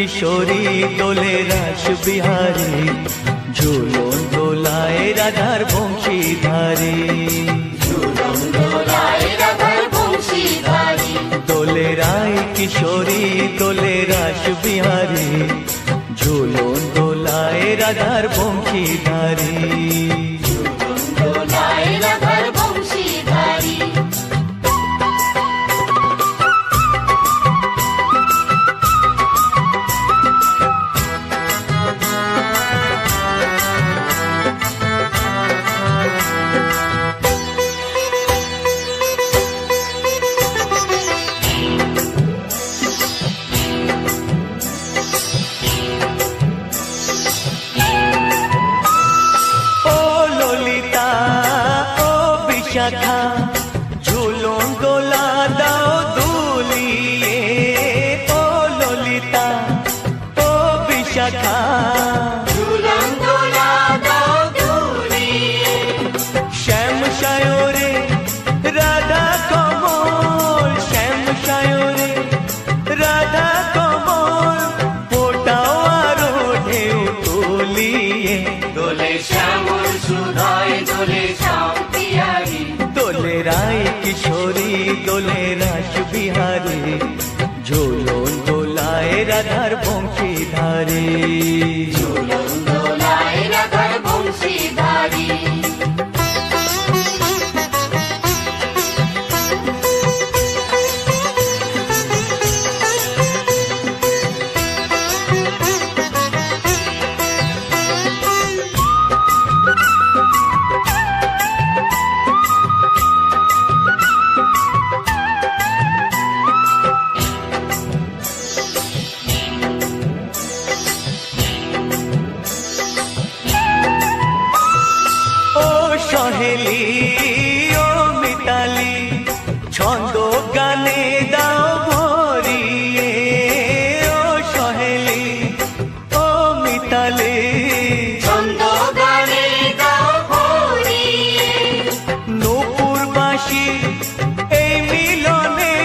কিশোরী দোলে রাস বিহারী, ঝুলন দোলায় রাধার বংশীধারী। দোলে রায় কিশোরী দোলে রাস বিহারী, ঝুলন দোলায় রাধার বংশীধারী। ঝুলন দোলা দাও দুলিয়ে, ও ললিতা ও বিশাখা, ঝুলন দোলা দাও দুলিয়ে। শ্যাম সায়রে রাধা কমল, শ্যাম সায়রে রাধা কমল, ফোটাও আরো ঢেউ তুলিয়ে। দোলে শ্যামল সুধায় দোলে শ্যাম পিয়ারি, দোলে রায় কিশোরী দোলে রাস বিহারী, ঝুলন দোলায় রাধার বংশীধারী। ঝুলন দোলায় রাধার বংশীধারী। সহেলি ও মিতালি, ছন্দ গানে দাও ভরিয়ে, ও সহেলি ও মিতালি, ছন্দ গানে দাও ভরিয়ে। নূপুর বাঁশি এই মিলনে,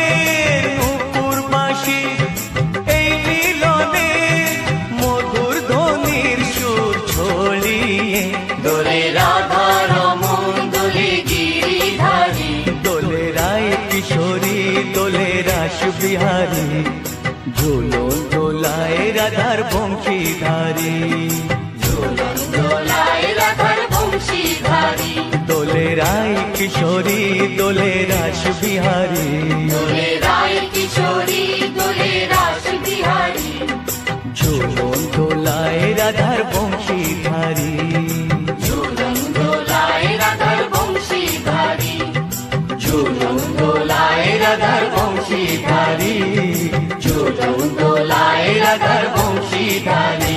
নূপুর বাঁশি এই মিলনে, মধুর ধ্বনির সুর ছড়িয়ে। দোলে রাধা কিশোরী দোলে রাস বিহারী, ঝুলন দোলায় রাধার বংশীধারী। ঝুলন দোলায় রাধার বংশীধারী। দোলে রায় কিশোরী দোলে রাস বিহারী, দোলে রায় কিশোরী দোলে রাস বিহারী, ঝুলন দোলায় রাধার বংশীধারী। ঝুলন দোলায় রাধার বংশীধারী, ঝুলন দোলায় রাধার বংশীধারী, ঝুলন দোলায় রাধার বংশীধারী।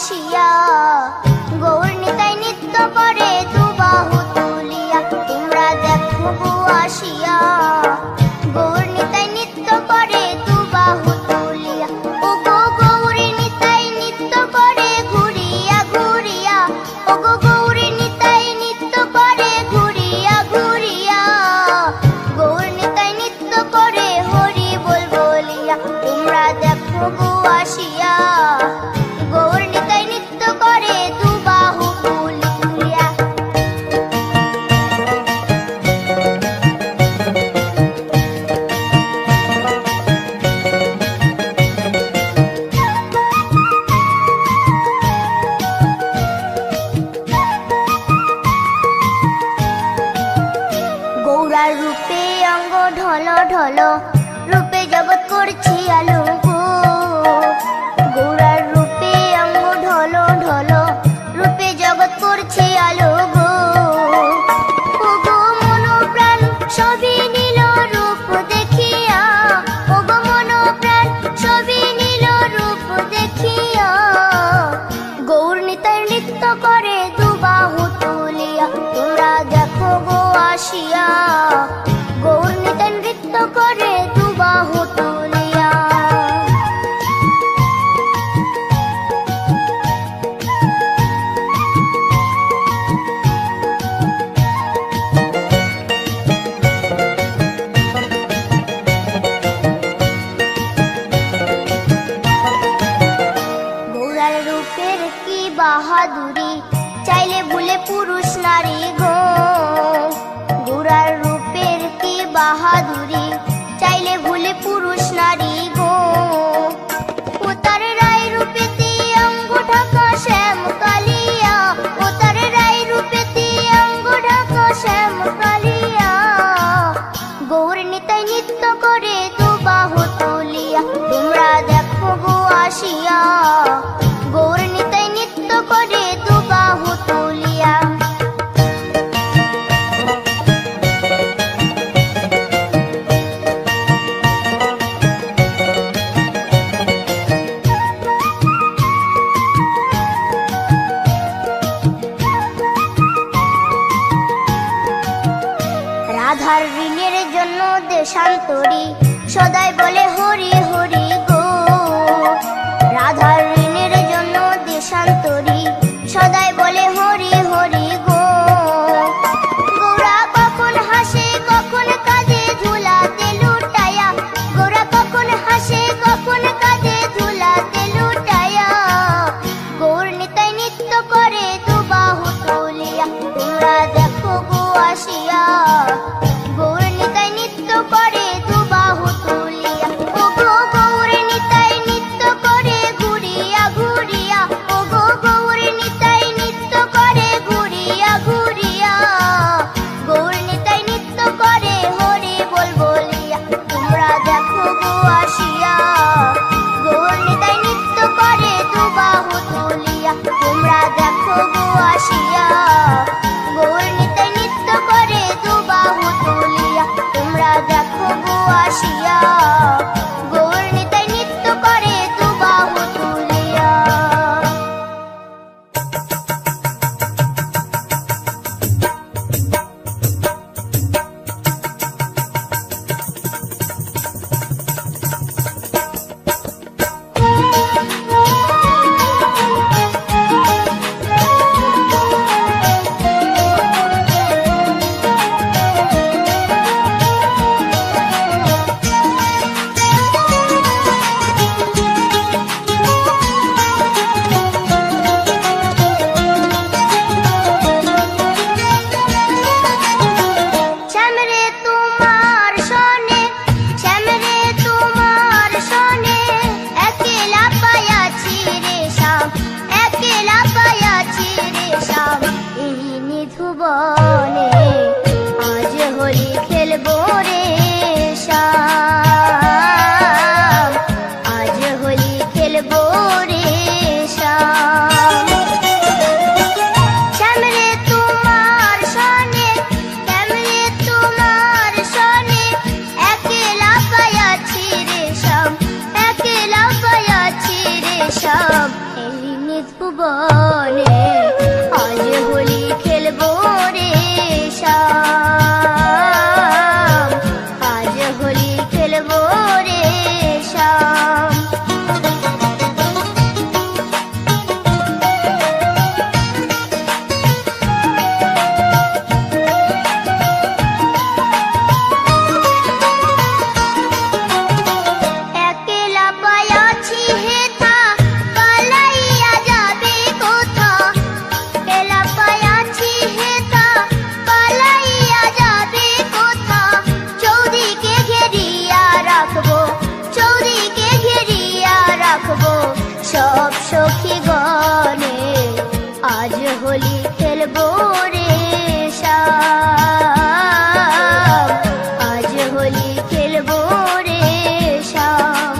আসিয়া, গৌর নিতাই নৃত্য করে দুবাহু তুলিয়া। তোমরা দেখো গো আসিয়া, গৌর নিতাই নৃত্য করে দুবাহু তুলিয়া। ও গো গৌরী নিতাই নৃত্য করে ঘুরিয়া ঘুরিয়া, ও গো গৌরী নিতাই নৃত্য করে ঘুরিয়া ঘুরিয়া। গৌর নিতাই নৃত্য করে হরি বল বলিয়া। তোমরা দেখো গো আসিয়া, গৌর নিতাই নৃত্য করে দুবাহু তুলিয়া। গৌরার রূপে অঙ্গ ঢল ঢল, রূপে জগৎ করছি আলো গো। গৌরার রূপে অঙ্গ ঢল ঢল, রূপে জগৎ করছি আলো গো। ও গো মন প্রাণ সবই নীল রূপ দেখিয়া, ও গো মন প্রাণ সবই নীল রূপ দেখিয়া। গৌর নিতাই নৃত্য করে দুবাহু তুলিয়া। তোমরা দেখো গো আসিয়া, গৌর নিতাই নৃত্য করে দুবাহু তুলিয়া। গৌরার রূপের কি বাহাদুরি, চাইলে ভুলে পুরুষ নারী গো। গৌরার রূপের কি বাহাদুরি, চাইলে ভুলে পুরুষ নারী গো। ও তার রায় রূপেতে অঙ্গ ঢাকা শ্যাম কালিয়া, ও তার রায় রূপেতে অঙ্গ ঢাকা শ্যাম কালিয়া। গৌর নিতাই নৃত্য করে দুবাহু তুলিয়া। তোমরা দেখো গো আসিয়া, গৌর নিতাই নৃত্য করে দুবাহু তুলিয়া। রাধার ঋণের জন্য দেশান্তরী, সদাই বলে হরি হরি গো। রাধার ঋণের জন্য দেশান্তরী, সদাই বলে হরি হরি গো। গৌরা কখন হাসে কখন কাঁদে ধুলাতে লুটায়া, গৌরা কখন হাসে কখন কাঁদে ধুলাতে লুটায়া। গৌর নিতাই নৃত্য করে দুবাহু তুলিয়া। তোমরা দেখো গো আসিয়া, গৌর নিতাই নৃত্য করে দুবাহু তুলিয়া। ভুবনে আজ হোলি খেলবো রে শ্যাম, আজ হোলি খেলবো রে শ্যাম। একলা পায়াছি হেথা পালাইয়া যাবে কোথা, একলা পায়াছি হেথা পালাইয়া যাবে কোথা। চৌদিকে ঘেরিয়া রাখবো, চৌদিকে ঘেরিয়া রাখবো সব সখী গণে আজ হোলি খেলবো রে শ্যাম, আজ হোলি খেলবো রে শ্যাম।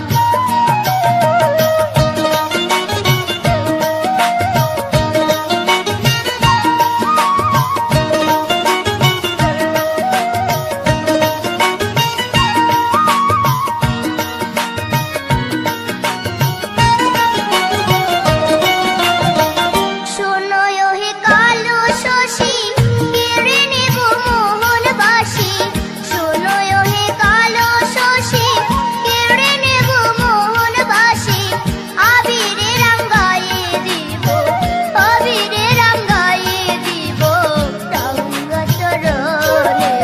শোনো হে কালো শশী কেড়ে নেব মোহনবাসী, শোনো হে কালো শশী কেড়ে নেব মোহনবাসী। আবিরে রাঙ্গায়ে দিব, আবিরে রাঙ্গায়ে দিব রাঙ্গা চরণে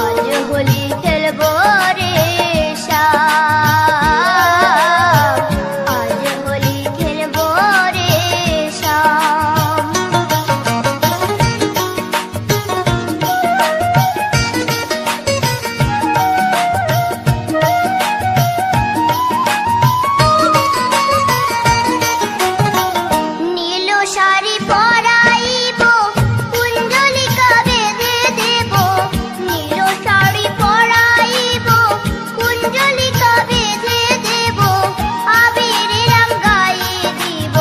আজ হোলি খেলবো রে শ্যাম, আজ হোলি খেলবো রে শ্যাম। নীল শাড়ি পরাইব কুঞ্জলিকা বেঁধে দেব, নীল শাড়ি পরাইব কুঞ্জলিকা বেঁধে দেব। আবিরে রাঙ্গায়ে দিব,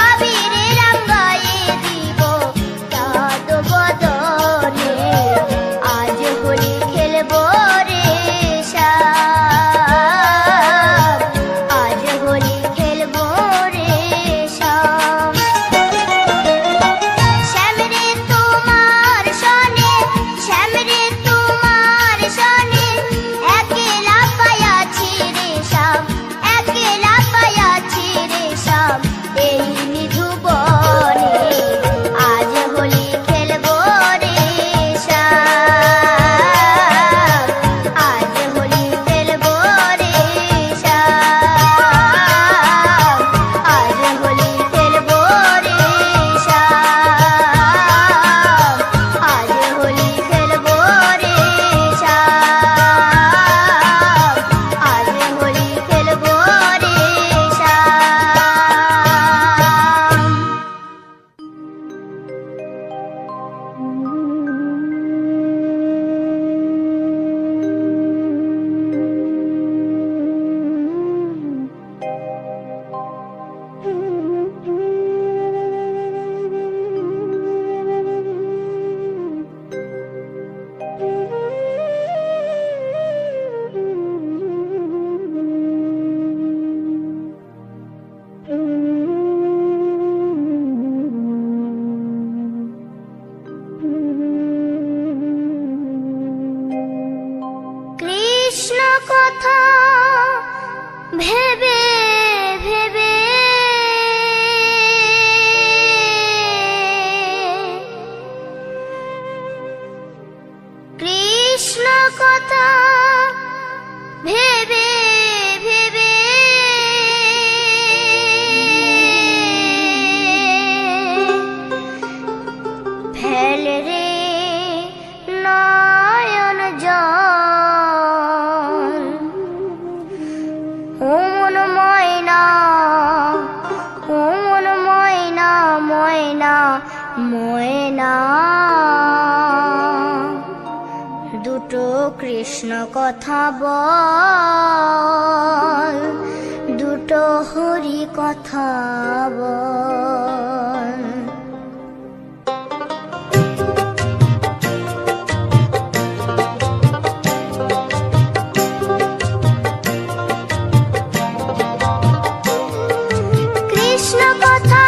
আবিরে রাঙ্গায়ে দিব চাঁদ বদনে আজ হোলি খেলবো রে শ্যাম, আজ হোলি খেলবো রে শ্যাম। শ্যামরে তোমার সনে, শ্যামরে তোমার সনে একলা পায়াছি রে শ্যাম, একলা পায়াছি রে শ্যাম। এই নিধু বনে আজ হোলি খেলবো রে শ্যাম, আজ হোলি খেলবো রে শ্যাম, আজ হোলি খেলবো রে শ্যাম, আজ হোলি খেলবো রে শ্যাম, আজ হোলি খেলবো রে শ্যাম। কৃষ্ণ কথা ভেবে ভেবে কৃষ্ণ কথা ভেবে ভেবে ফেল রে নয়ন জল। ও মন ময়না, ও মন ময়না, ময়না ময়না। দুটো কৃষ্ণ কথা বল, দুটো হরি কথা বল। কৃষ্ণ কথা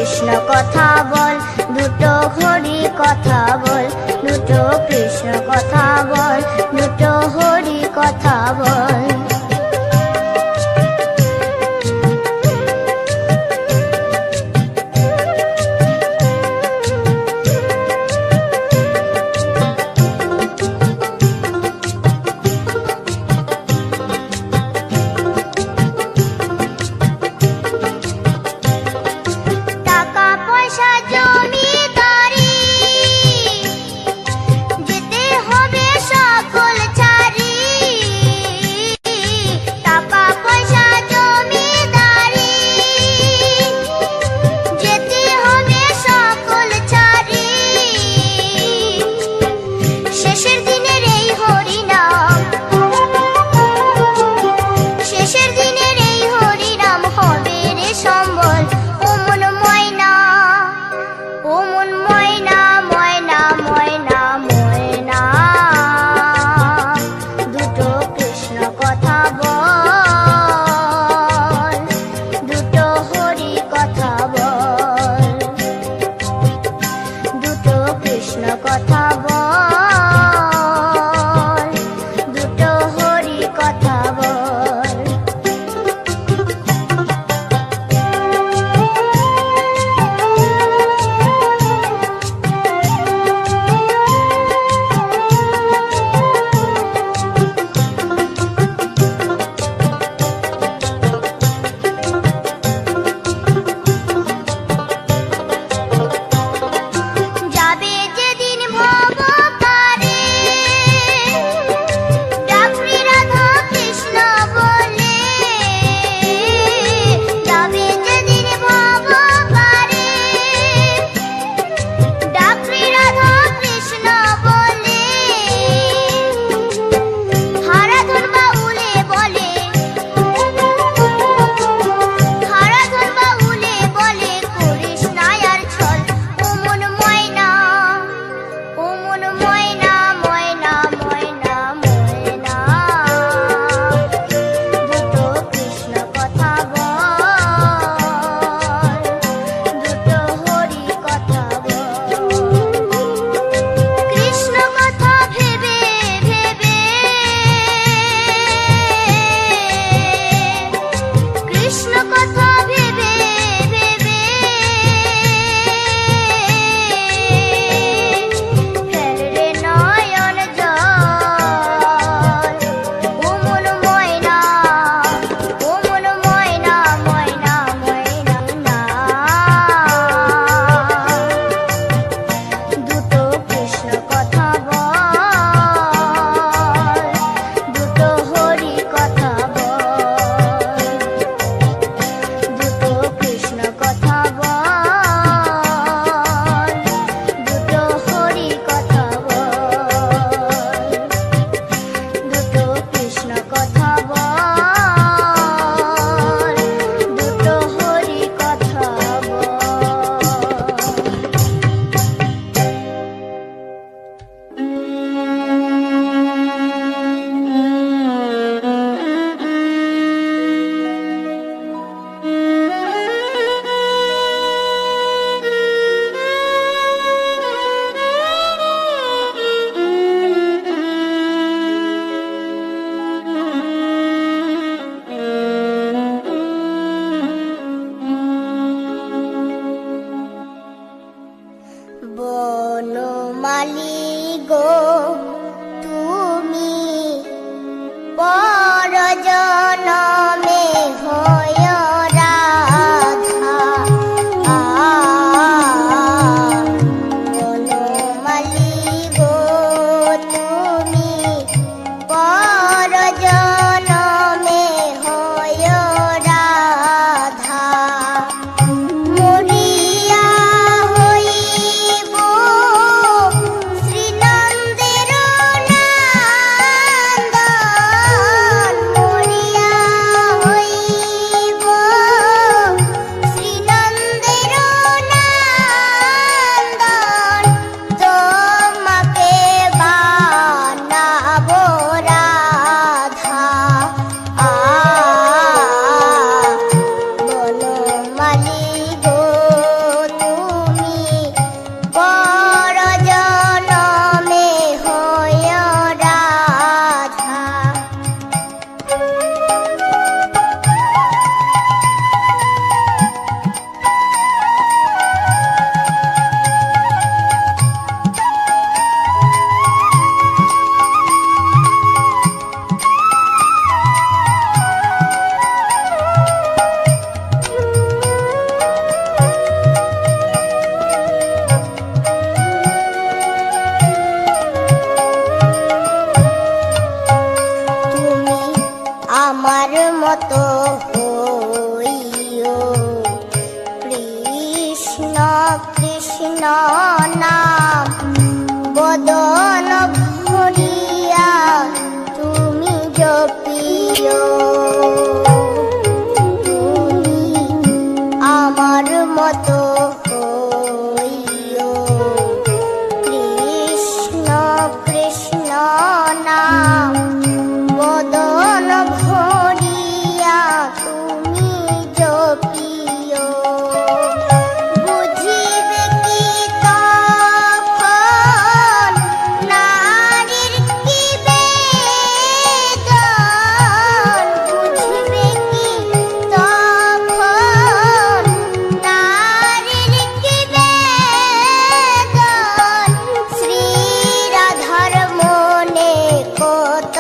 কৃষ্ণ কথা বল, দুটো হরি কথা বল, দুটো কৃষ্ণ কথা বল, দুটো হরি কথা বল। টাকা পয়সা জমিদারি যেতে হবে সকল ছাড়ি, টাকা পয়সা জমিদারি যেতে হবে সকল ছাড়ি, শেষের দিনের এই হরিনাম, শেষের দিনের এই হরিনাম হবে রে সম্বল। ও মন ময়না, ও মন ময়না, ময়না ময়না ময়না, দুটো কৃষ্ণ কথা বল, দুটো হরি কথা বল, দুটো কৃষ্ণ কথা বল, দুটো হরি কথা বল। যাবে যেদিন ভব পারে, ডাকরি রাধা কৃষ্ণ বলে, যাবে যেদিন ভব পারে, ডাকরি রাধা কৃষ্ণ বলে, হারাধন বাউলে বলে, হারাধন বাউলে বলে করিস না আর ছল। ও মন ময়না, ও মন ময়না, ময়না ময়না ময়না, দুটো কৃষ্ণ কথা বল, দুটো হরি কথা বল। কৃষ্ণ কথা ভেবে ভেবে, কৃষ্ণ কথা ভেবে ভেবে, ফেল রে নয়ন জল। ও মন ময়না, ও মন ময়না, ময়না ময়না, দুটো কৃষ্ণ কথা বল, দুটো হরি কথা বল, দুটো কৃষ্ণ কথা বল, দুটো হরি কথা বল, দুটো কৃষ্ণ কথা বল, দুটো হরি কথা বল। বনমালী গো তুমি পর জনমে হয় রাধা, বনমালী গো তুমি পর জনমে হয় রাধা, মরিয়া হইব কৃষ্ণ কৃষ্ণ নাম বদন ভরিয়া তুমি জপিও, তুমি আমার মতো হইও। কৃষ্ণ কৃষ্ণ নাম বদন ভরিয়া তুমি জপিও। বুঝিবে কি তখন নারীর কি বেদন, বুঝিবে কি তখন নারীর কি বেদন। শ্রী রাধার মনে কত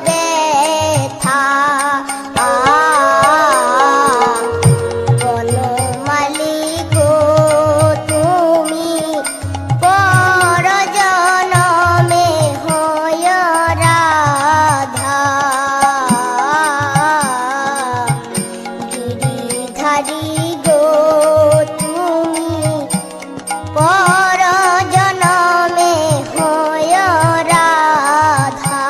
ব্যথা, বনমালী গো তুমি পর জনমে হয় রাধা। গিরিধারী গো তুমি পর জনমে হয় রাধা।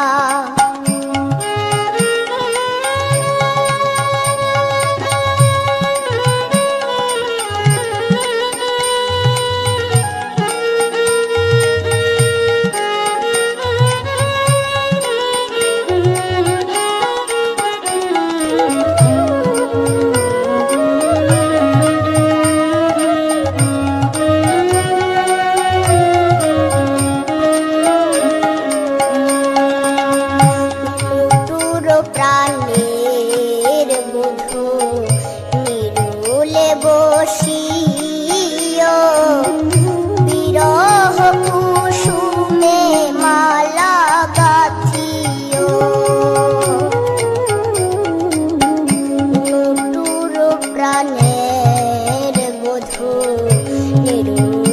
টুটুর প্রাণের বধূ নিরুলে বসিও, বিরহ কুসুমে মালা গাথিও। টুটুর প্রাণের বধূ নিরুলে